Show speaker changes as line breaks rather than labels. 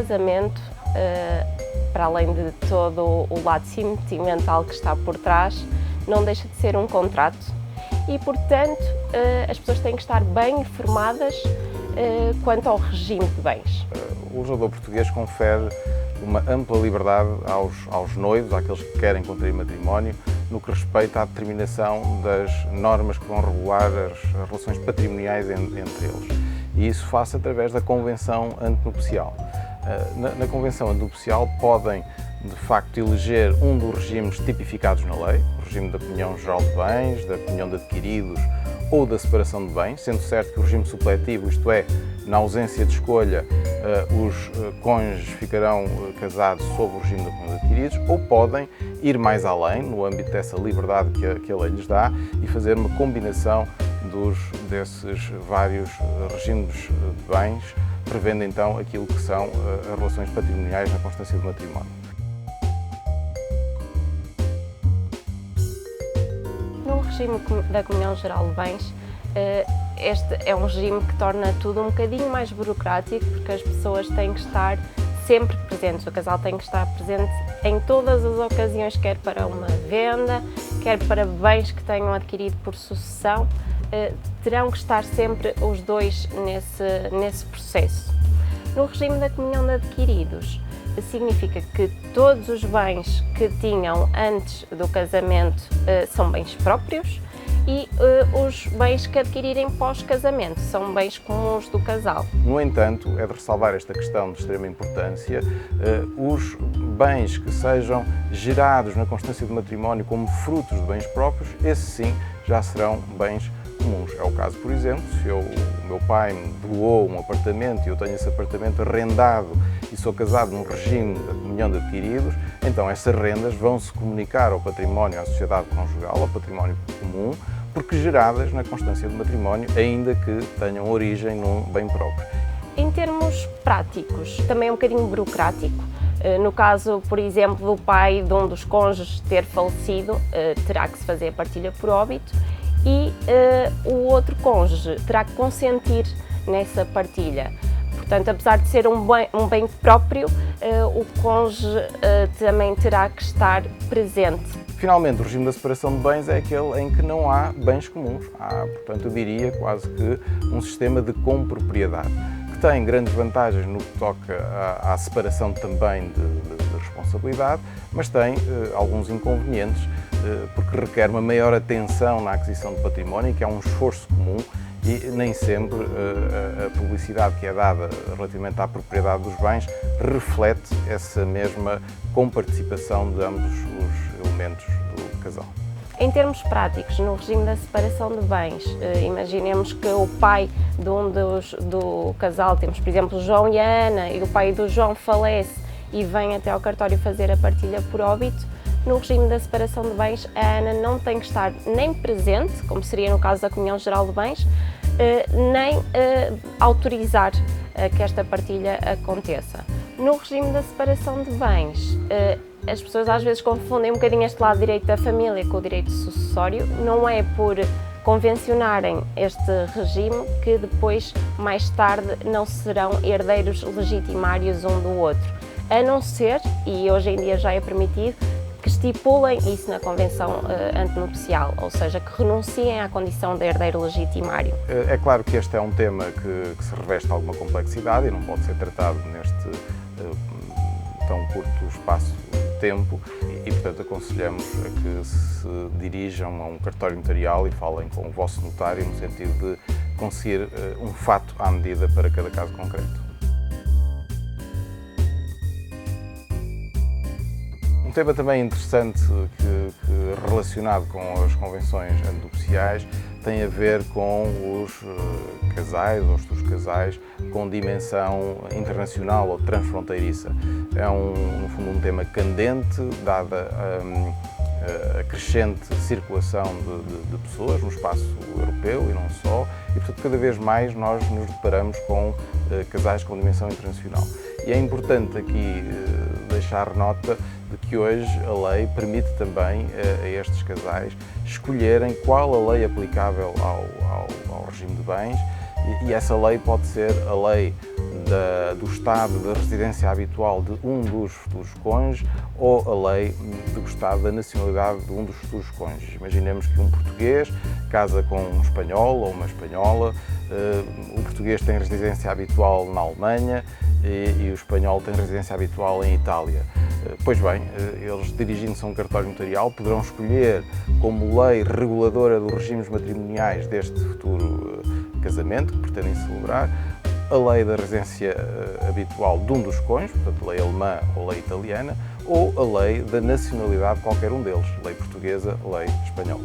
casamento, para além de todo o lado sentimental que está por trás, não deixa de ser um contrato e, portanto, as pessoas têm que estar bem informadas quanto ao regime de bens.
O legislador português confere uma ampla liberdade aos noivos, àqueles que querem contrair matrimónio, no que respeita à determinação das normas que vão regular as relações patrimoniais entre eles. E isso faz através da Convenção Antenupcial. Na Convenção Antenupcial podem, de facto, eleger um dos regimes tipificados na lei, o regime da comunhão geral de bens, da comunhão de adquiridos ou da separação de bens, sendo certo que o regime supletivo, isto é, na ausência de escolha, os cônjuges ficarão casados sob o regime da comunhão de adquiridos, ou podem ir mais além, no âmbito dessa liberdade que a lei lhes dá, e fazer uma combinação desses vários regimes de bens, prevendo então aquilo que são as relações patrimoniais na constância do matrimónio.
No regime da Comunhão Geral de Bens, este é um regime que torna tudo um bocadinho mais burocrático, porque as pessoas têm que estar sempre presentes, o casal tem que estar presente em todas as ocasiões, quer para uma venda, quer para bens que tenham adquirido por sucessão, terão que estar sempre os dois nesse processo. No regime da comunhão de adquiridos, significa que todos os bens que tinham antes do casamento são bens próprios e os bens que adquirirem pós-casamento são bens comuns do casal.
No entanto, é de ressalvar esta questão de extrema importância, os bens que sejam gerados na constância do matrimónio como frutos de bens próprios, esses sim já serão bens comuns. É o caso, por exemplo, se o meu pai me doou um apartamento e eu tenho esse apartamento arrendado e sou casado num regime da comunhão de adquiridos, então essas rendas vão-se comunicar ao património, à sociedade conjugal, ao património comum, porque geradas na constância do matrimónio, ainda que tenham origem num bem próprio.
Em termos práticos, também é um bocadinho burocrático. No caso, por exemplo, do pai de um dos cônjuges ter falecido, terá que se fazer a partilha por óbito e o outro cônjuge terá que consentir nessa partilha. Portanto, apesar de ser um bem próprio, o cônjuge também terá que estar presente.
Finalmente, o regime da separação de bens é aquele em que não há bens comuns. Há, portanto, eu diria quase que um sistema de compropriedade, que tem grandes vantagens no que toca à separação também de responsabilidade, mas tem alguns inconvenientes, porque requer uma maior atenção na aquisição de património, que é um esforço comum, e nem sempre a publicidade que é dada relativamente à propriedade dos bens reflete essa mesma comparticipação de ambos os elementos do casal.
Em termos práticos, no regime da separação de bens, imaginemos que o pai do casal, temos por exemplo João e a Ana, e o pai do João falece e vem até ao cartório fazer a partilha por óbito. No regime da separação de bens, a Ana não tem que estar nem presente, como seria no caso da Comunhão Geral de Bens, nem autorizar que esta partilha aconteça. No regime da separação de bens, as pessoas às vezes confundem um bocadinho este lado direito da família com o direito sucessório. Não é por convencionarem este regime que depois, mais tarde, não serão herdeiros legitimários um do outro. A não ser, e hoje em dia já é permitido, que estipulem isso na Convenção Antenupcial, ou seja, que renunciem à condição de herdeiro legitimário.
É claro que este é um tema que se reveste de alguma complexidade e não pode ser tratado neste tão curto espaço de tempo e, portanto, aconselhamos a que se dirijam a um cartório notarial e falem com o vosso notário no sentido de conseguir um fato à medida para cada caso concreto. Um tema também interessante relacionado com as convenções antenupciais tem a ver com os casais, ou os casais, com dimensão internacional ou transfronteiriça. É, no fundo, um tema candente, dada a crescente circulação de pessoas no espaço europeu e não só, e, portanto, cada vez mais nós nos deparamos com casais com dimensão internacional. E é importante aqui deixar nota de que hoje a lei permite também a estes casais escolherem qual a lei aplicável ao regime de bens, e essa lei pode ser a lei do estado da residência habitual de um dos futuros cônjuges ou a lei do estado da nacionalidade de um dos futuros cônjuges. Imaginemos que um português casa com um espanhol ou uma espanhola, o português tem residência habitual na Alemanha e o espanhol tem residência habitual em Itália. Pois bem, eles, dirigindo-se a um cartório notarial, poderão escolher como lei reguladora dos regimes matrimoniais deste futuro casamento que pretendem celebrar a lei da residência habitual de um dos cônjuges, portanto, lei alemã ou lei italiana, ou a lei da nacionalidade de qualquer um deles, lei portuguesa, lei espanhola.